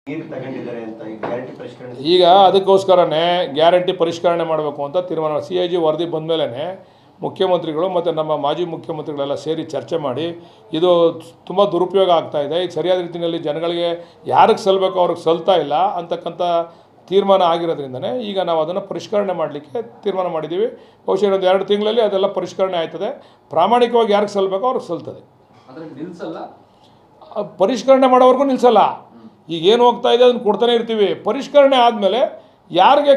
ತಗೊಂಡಿದ್ದಾರೆ ಅಂತ ಗ್ಯಾರಂಟಿ ಪರಿಷ್ಕರಣೆ ಈಗ ಅದಕ್ಕೋಸ್ಕರನೇ ಗ್ಯಾರಂಟಿ ಪರಿಷ್ಕರಣೆ ಮಾಡಬೇಕು ಅಂತ ತೀರ್ಮಾನ CAG ವರದಿ ಬಂದ ಮೇಲೇ ಮುಖ್ಯಮಂತ್ರಿಗಳು ಮತ್ತು ನಮ್ಮ ಮಾಜಿ ಮುಖ್ಯಮಂತ್ರಿಗಳೆಲ್ಲ ಸೇರಿ ಚರ್ಚೆ ಮಾಡಿ ಇದು ತುಂಬ ದುರುಪಯೋಗ ಆಗ್ತಾಯಿದೆ, ಇದು ಸರಿಯಾದ ರೀತಿಯಲ್ಲಿ ಜನಗಳಿಗೆ ಯಾರಿಗೆ ಸಲ್ಲಬೇಕೋ ಅವ್ರಿಗೆ ಸಲ್ತಾ ಇಲ್ಲ ಅಂತಕ್ಕಂಥ ತೀರ್ಮಾನ ಆಗಿರೋದ್ರಿಂದನೇ ಈಗ ನಾವು ಅದನ್ನು ಪರಿಷ್ಕರಣೆ ಮಾಡಲಿಕ್ಕೆ ತೀರ್ಮಾನ ಮಾಡಿದ್ದೀವಿ. ಬಹುಶಃ ಇನ್ನೊಂದು 2 ತಿಂಗಳಲ್ಲಿ ಅದೆಲ್ಲ ಪರಿಷ್ಕರಣೆ ಆಯ್ತದೆ. ಪ್ರಾಮಾಣಿಕವಾಗಿ ಯಾರಿಗೆ ಸಲ್ಲಬೇಕೋ ಅವ್ರಿಗೆ ಸಲ್ತದೆ. ಪರಿಷ್ಕರಣೆ ಮಾಡೋವರೆಗೂ ನಿಲ್ಲಿಸಲ್ಲ. ಈಗ ಏನು ಹೋಗ್ತಾ ಇದೆ ಅದನ್ನು ಕೊಡ್ತಾನೆ ಇರ್ತೀವಿ. ಪರಿಷ್ಕರಣೆ ಆದಮೇಲೆ ಯಾರಿಗೆ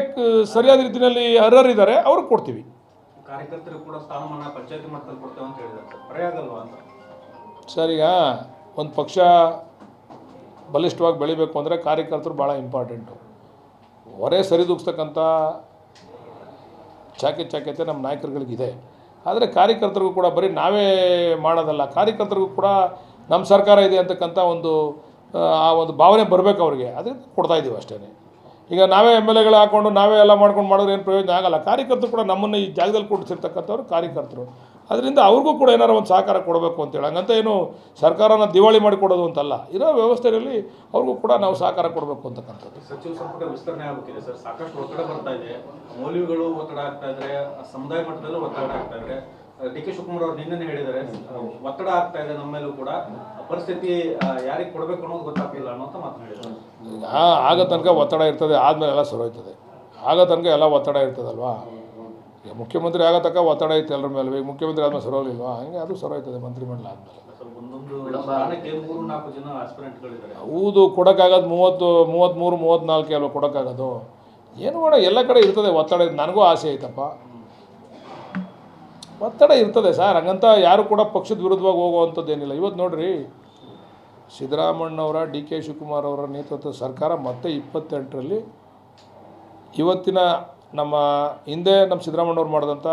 ಸರಿಯಾದ ರೀತಿಯಲ್ಲಿ ಅರ್ಹರಿದ್ದಾರೆ ಅವ್ರಿಗೆ ಕೊಡ್ತೀವಿ. ಕಾರ್ಯಕರ್ತರು ಕೂಡ ಸ್ಥಾನಮಾನ ಪಂಚಾಯತಿ ಮಟ್ಟದಲ್ಲಿ ಕೊಡ್ತೇವೆ ಅಂತ ಹೇಳಿದ್ದಾರೆ ಸರ್, ಪರ್ಯಾಗಲ್ವಾ ಅಂತ ಸರ್? ಈಗ ಒಂದು ಪಕ್ಷ ಬಲಿಷ್ಠವಾಗಿ ಬೆಳಿಬೇಕು ಅಂದರೆ ಕಾರ್ಯಕರ್ತರು ಭಾಳ ಇಂಪಾರ್ಟೆಂಟು. ಹೊರೆ ಸರಿದೂಗಿಸ್ತಕ್ಕಂಥ ಚಾಕ್ಯತೆ ನಮ್ಮ ನಾಯಕರುಗಳಿಗಿದೆ. ಆದರೆ ಕಾರ್ಯಕರ್ತರಿಗೂ ಕೂಡ ಬರೀ ನಾವೇ ಮಾಡೋದಲ್ಲ, ಕಾರ್ಯಕರ್ತರಿಗೂ ಕೂಡ ನಮ್ಮ ಸರ್ಕಾರ ಇದೆ ಅಂತಕ್ಕಂಥ ಆ ಒಂದು ಭಾವನೆ ಬರಬೇಕು ಅವ್ರಿಗೆ. ಅದರಿಂದ ಕೊಡ್ತಾಯಿದ್ದೀವಿ ಅಷ್ಟೇ. ಈಗ ನಾವೇ MLAಗಳು ಹಾಕ್ಕೊಂಡು ನಾವೇ ಎಲ್ಲ ಮಾಡ್ಕೊಂಡು ಮಾಡಿದ್ರೆ ಏನು ಪ್ರಯೋಜನ ಆಗಲ್ಲ. ಕಾರ್ಯಕರ್ತರು ಕೂಡ ನಮ್ಮನ್ನು ಈ ಜಾಗದಲ್ಲಿ ಕೊಡಿಸಿರ್ತಕ್ಕಂಥವ್ರು ಕಾರ್ಯಕರ್ತರು. ಅದರಿಂದ ಅವ್ರಿಗೂ ಕೂಡ ಏನಾರು ಒಂದು ಸಹಕಾರ ಕೊಡಬೇಕು ಅಂತೇಳಿ. ಹಂಗಂತ ಏನು ಸರ್ಕಾರನ ದಿವಾಳಿ ಮಾಡಿಕೊಡೋದು ಅಂತಲ್ಲ, ಇರೋ ವ್ಯವಸ್ಥೆಯಲ್ಲಿ ಅವ್ರಿಗೂ ಕೂಡ ನಾವು ಸಹಕಾರ ಕೊಡಬೇಕು ಅಂತಕ್ಕಂಥದ್ದು. ಸಚಿವ ಸಂಪುಟ ವಿಸ್ತರಣೆ ಆಗುತ್ತಿದೆ ಸರ್, ಸಾಕಷ್ಟು ಒತ್ತಡ ಬರ್ತಾ ಇದೆ. ಮೌಲ್ಯಗಳು ಒತ್ತಡ ಆಗ್ತಾ ಇದ್ದಾರೆ, ಸಮುದಾಯ ಮಟ್ಟದಲ್ಲೂ ಒತ್ತಡ ಆಗ್ತಾ ಇದೆ. DK ಶಿವಕುಮಾರ್ ಅವರು ನಿನ್ನೆ ಹೇಳಿದ್ದಾರೆ, ಒತ್ತಡ ಆಗ್ತಾ ಇದೆ ನಮ್ಮ ಮೇಲೂ ಕೂಡ, ಪರಿಸ್ಥಿತಿ ಯಾರಿಗೆ ಕೊಡಬೇಕು ಅನ್ನೋದು ಗೊತ್ತಾಗ್ತಿಲ್ಲ ಅನ್ನೋಂಥ ಮಾತನಾಡಿದ್ದಾರೆ. ಆಗ ತನಕ ಒತ್ತಡ ಇರ್ತದೆ, ಆದಮೇಲೆ ಎಲ್ಲ ಸರೋಯ್ತದೆ. ಆಗ ತನಕ ಎಲ್ಲ ಒತ್ತಡ ಇರ್ತದಲ್ವಾ. ಈಗ ಮುಖ್ಯಮಂತ್ರಿ ಆಗೋ ತನಕ ಒತ್ತಡ ಇತ್ತು ಎಲ್ಲರ ಮೇಲೆ. ಈಗ ಮುಖ್ಯಮಂತ್ರಿ ಆದಮೇಲೆ ಸರೋಲಿಲ್ವಾ, ಹಂಗೆ ಅದು ಸರೋಯ್ತದೆ ಮಂತ್ರಿಮಂಡಲ ಆದಮೇಲೆ. ಹೌದು, ಕೊಡೋಕ್ಕಾಗೋದು 33, 34 ಅಲ್ವ ಕೊಡೋಕ್ಕಾಗೋದು. ಏನು ಮಾಡ, ಎಲ್ಲ ಕಡೆ ಇರ್ತದೆ ಒತ್ತಡ. ನನಗೂ ಆಸೆ ಐತಪ್ಪ, ಒತ್ತಡ ಇರ್ತದೆ ಸರ್. ಹಂಗಂತ ಯಾರು ಕೂಡ ಪಕ್ಷದ ವಿರುದ್ಧವಾಗಿ ಹೋಗುವಂಥದ್ದೇನಿಲ್ಲ. ಇವತ್ತು ನೋಡಿರಿ, ಸಿದ್ದರಾಮಣ್ಣವರ DK ಶಿವಕುಮಾರ್ ಅವರ ನೇತೃತ್ವದ ಸರ್ಕಾರ ಮತ್ತೆ 28ರಲ್ಲಿ ಇವತ್ತಿನ ನಮ್ಮ ಹಿಂದೆ ನಮ್ಮ ಸಿದ್ದರಾಮಣ್ಣವ್ರು ಮಾಡಿದಂಥ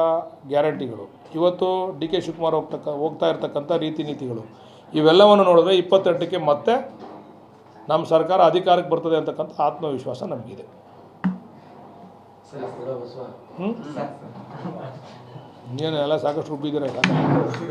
ಗ್ಯಾರಂಟಿಗಳು, ಇವತ್ತು DK ಶಿವಕುಮಾರ್ ಹೋಗ್ತಾ ಇರ್ತಕ್ಕಂಥ ರೀತಿ ನೀತಿಗಳು, ಇವೆಲ್ಲವನ್ನು ನೋಡಿದ್ರೆ 28ಕ್ಕೆ ಮತ್ತೆ ನಮ್ಮ ಸರ್ಕಾರ ಅಧಿಕಾರಕ್ಕೆ ಬರ್ತದೆ ಅಂತಕ್ಕಂಥ ಆತ್ಮವಿಶ್ವಾಸ ನಮಗಿದೆ. ಏನು ಎಲ್ಲ ಸಾಕಷ್ಟು ರುಬ್ಬಿದ್ದೀರ.